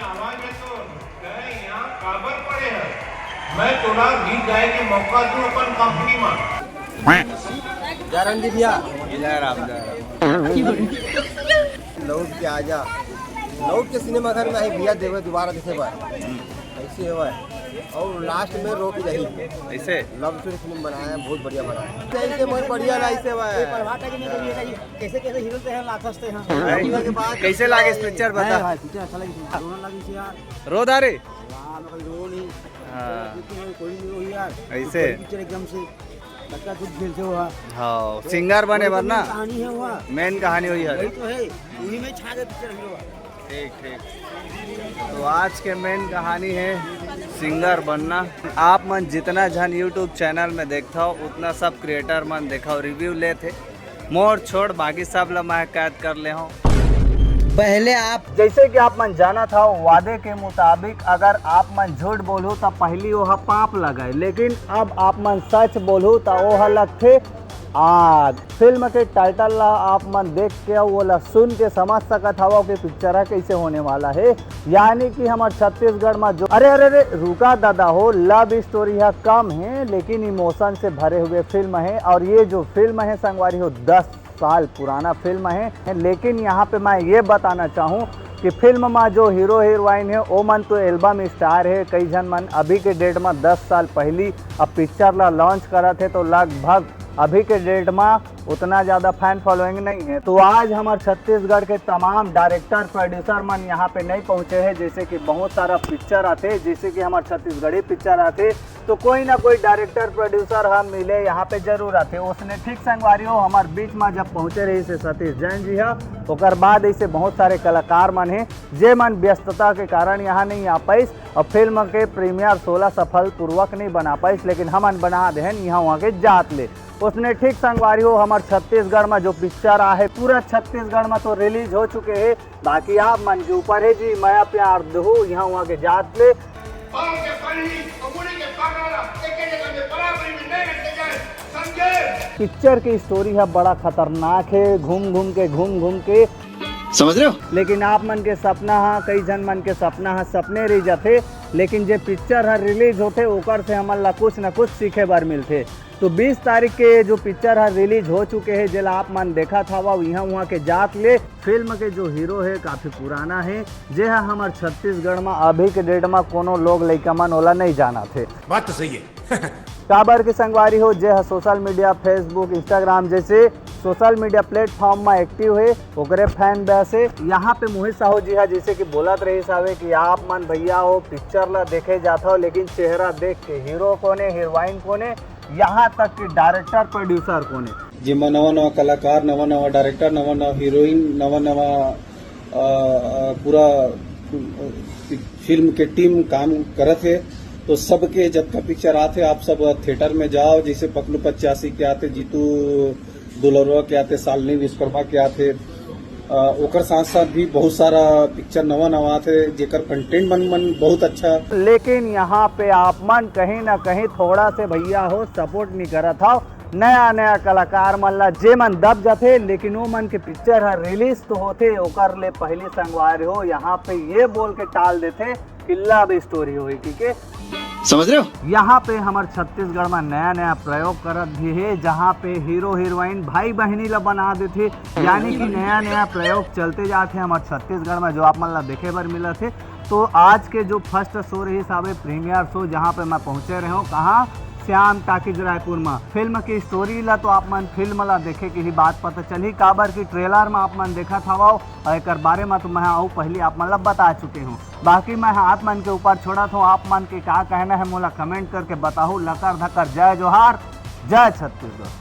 आवाज है तो यहाँ काबर पड़े है। मैं थोड़ा गीत गाए के मौका दूं अपन कंपनी में। जयराम जी भैया जयराम लौट के आजा, लौट के सिनेमा घर में आई भैया देवे दोबारा देखे बार ऐसे हुआ है। और लास्ट में रोक रही ऐसे लव स्टोरी फिल्म बनाया है, बहुत बढ़िया बनाया है। ऐसे बहुत बढ़िया ऐसे हुआ है। कैसे कैसे हीरो से हैं लाखस्ते हैं के बाद कैसे लागे इस पिक्चर बता। भाई पिक्चर अच्छा लगी दोनों लगी यार रो दारे वाह मैं कोई रो नहीं हाँ कोई नहीं रो यार ऐसे पिक्चर एकदम से बच्चा दुख झेल से हुआ हाँ सिंगर बने वरना कहानी है हुआ मेन कहानी हुई है। वही तो है उन्हीं में छा गए पिक्चर हीरो। ठीक ठीक तो आज के मेन कहानी है सिंगर बनना। आप मन जितना जन यूट्यूब चैनल में देखता हो उतना सब क्रिएटर मन देखा रिव्यू ले थे मोर छोड़ बाकी सब ला मैं कैद कर ले हूँ। पहले आप जैसे कि आप मन जाना था वादे के मुताबिक अगर आप मन झूठ बोलू तो पहली वह पाप लगाए, लेकिन अब आप मन सच बोलू तो वह लगते आग। फिल्म के टाइटल ला आप मन देख के वो ला सुन के समझ सकत हवा कि पिक्चर कैसे होने वाला है। यानी कि हमारे छत्तीसगढ़ में जो अरे रुका दादा हो लव स्टोरी है कम है लेकिन इमोशन से भरे हुए फिल्म है। और ये जो फिल्म है संगवारी हो 10 साल पुराना फिल्म है। लेकिन यहाँ पे मैं ये बताना चाहूँ कि फिल्म में जो हीरो हीरोइन है वो मन तो एल्बम स्टार है। कई जन मन अभी के डेट में 10 साल पहली अब पिक्चर ला लॉन्च करा थे तो लगभग अभी के डेट में उतना ज़्यादा फैन फॉलोइंग नहीं है। तो आज हमारे छत्तीसगढ़ के तमाम डायरेक्टर प्रोड्यूसर मन यहाँ पे नहीं पहुँचे हैं। जैसे कि बहुत सारा पिक्चर आते जैसे कि हमारे छत्तीसगढ़ी पिक्चर आते तो कोई ना कोई डायरेक्टर प्रोड्यूसर हम मिले यहाँ पे जरूर आते। उसने ठीक संगवारी हो हमारे बीच में जब पहुँचे रही से सतीश जैन जी है और बाद ऐसे बहुत सारे कलाकार मन हैं जे मन व्यस्तता के कारण यहाँ नहीं आ पाइस और फिल्म के प्रीमियर 16 सफल पूर्वक नहीं बना पाइस। लेकिन हमन बना देहन यहाँ वहाँ के जात ले। उसने ठीक संगवारी हो हमारे छत्तीसगढ़ में जो पिक्चर आ है पूरा छत्तीसगढ़ में तो रिलीज हो चुके हैं। बाकी आप मन के ऊपर है जी मैं प्यार दो यहाँ वहाँ के जात ले। पिक्चर की स्टोरी है बड़ा खतरनाक है घूम घूम के समझ रहे हो। लेकिन आप मन के सपना है कई जन मन के सपना है सपने रह जाते लेकिन जे पिक्चर है रिलीज होते ओकर से हमन ला कुछ न कुछ सीखे बार मिलते। तो 20 तारीख के जो पिक्चर है रिलीज हो चुके हैं जिला आप मन देखा था वह यहाँ वहाँ के जात ले। फिल्म के जो हीरो है काफ़ी पुराना है जे है हमारे छत्तीसगढ़ में अभी के डेट में कोनो लोग लइका मन ओला नहीं जाना थे। बात तो सही है। काबर की संगवारी हो जे है सोशल मीडिया फेसबुक इंस्टाग्राम जैसे सोशल मीडिया प्लेटफॉर्म में एक्टिव है ओकरे फैन बेस है। यहाँ पे मोहित साहू जी है जैसे कि बोलत रही साहब कि आप मन भैया हो पिक्चर ला देखे जाता हो लेकिन चेहरा देख के हीरो कोने हीरोइन कोने यहाँ तक कि डायरेक्टर प्रोड्यूसर कोने जिम्मा नवा नवा कलाकार नवा नवा डायरेक्टर नवा नवा हीरोइन नवा नवा पूरा फिल्म के टीम काम करत है। तो सबके जब का पिक्चर आते आप सब थिएटर में जाओ जैसे पकलू 85 के आते जीतू दुलरवा के आते सालनी विश्वकर्मा के आते ओकर साथ साथ भी बहुत सारा पिक्चर नवा नवा थे जेकर कंटेंट मन बहुत अच्छा। लेकिन यहाँ पे आप मन कहीं ना कहीं थोड़ा से भैया हो सपोर्ट नहीं करा था नया कलाकार मन ला जे मन दब जाते लेकिन वो मन के पिक्चर है रिलीज तो होते ओकर ले पहली संगवार हो यहाँ पे ये बोल के टाल देते कि लव स्टोरी हुई ठीक है समझ रहे हो। यहाँ पे हमारे छत्तीसगढ़ में नया प्रयोग करत भी है जहाँ पे हीरो हीरोइन भाई बहनी ला बना देते। यानी कि नया प्रयोग चलते जाते हमारे छत्तीसगढ़ में जो आप मन ला देखे बार मिला थे। तो आज के जो फर्स्ट शो रही साहब प्रीमियर शो जहाँ पे मैं पहुँचे रहे हूँ कहाँ श्याम टाकीज रायपुर में। फिल्म की स्टोरी ला तो आप मन फिल्म ला देखे की ही बात पता चली काबर की ट्रेलर में आप मन देखा था और एक बारे में तो मैं आऊ पहले आप मन ला बता चुके हूँ। बाकी मैं आप मन के ऊपर छोड़ा था आप मन के क्या कहना है मोला कमेंट करके बताओ। लकर धकर जय जोहार जय छत्तीसगढ़।